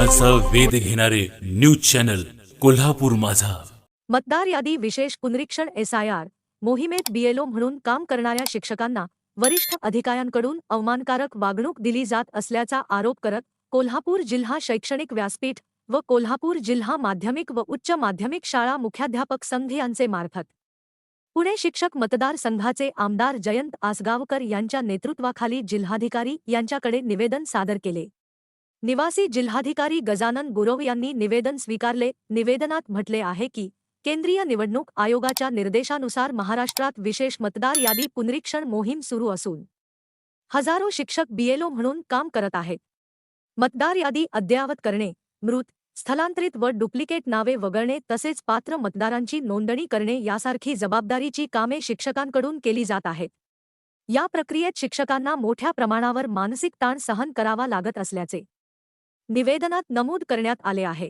बातम्यांचा वेध घेणारे न्यूज चॅनल कोल्हापूर माझा। मतदार यादी विशेष पुनरीक्षण SIR मोहिमेत BLO म्हणून काम करणाऱ्या शिक्षकांना वरिष्ठ अधिकाऱ्यांकडून अवमानकारक वागणूक दिली जात असल्याचा आरोप करत कोल्हापूर जिल्हा शैक्षणिक व्यासपीठ व कोल्हापूर जिल्हा माध्यमिक व उच्च माध्यमिक शाळा मुख्याध्यापक संघ यांचे मार्फत पुणे शिक्षक मतदार संघाचे आमदार जयंत आसगावकर यांच्या नेतृत्वाखाली जिल्हाधिकारी यांच्याकडे निवेदन सादर केले। निवासी जिल्हाधिकारी गजानन गुरव यांनी निवेदन स्वीकारले। निवेदनात म्हटले आहे की केंद्रीय निवडणूक आयोगाच्या निर्देशानुसार महाराष्ट्रात विशेष मतदार यादी पुनरीक्षण मोहीम सुरू असून हजारो शिक्षक BLO म्हणून काम करत आहेत। मतदार यादी अद्ययावत करणे, मृत, स्थलांतरित व डुप्लिकेट नावे वगळणे तसेच पात्र मतदारांची नोंदणी करणे यासारखी जबाबदारीची कामे शिक्षकांकडून केली जात आहेत। या प्रक्रियेत शिक्षकांना मोठ्या प्रमाणावर मानसिक ताण सहन करावा लागत असल्याचे निवेदनात नमूद करण्यात आले आहे।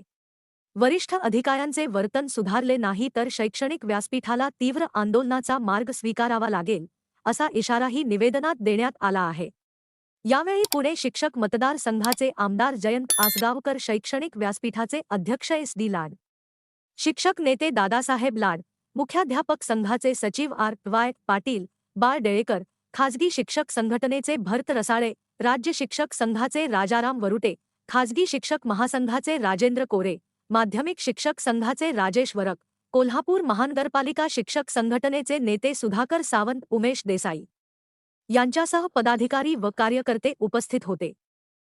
वरिष्ठ अधिकाऱ्यांचे वर्तन सुधारले नाही तर शैक्षणिक व्यासपीठाला तीव्र आंदोलनाचा मार्ग स्वीकारावा लागेल, असा इशाराही निवेदनात देण्यात आला आहे। यावेळी पुणे शिक्षक मतदार संघाचे आमदार जयंत आसगावकर, शैक्षणिक व्यासपीठाचे अध्यक्ष SD लाड, शिक्षक नेते दादासाहेब लाड, मुख्याध्यापक संघाचे सचिव RY पाटील, बाळ डेळेकर, खाजगी शिक्षक संघटनेचे भरत रसाळे, राज्य शिक्षक संघाचे राजाराम वरुटे, खाजगी शिक्षक महासंघाचे राजेंद्र कोरे, माध्यमिक शिक्षक संघाचे राजेश वरक, कोल्हापूर महानगरपालिका शिक्षक संघटनेचे नेते सुधाकर सावंत, उमेश देसाई यांच्यासह पदाधिकारी व कार्यकर्ते उपस्थित होते।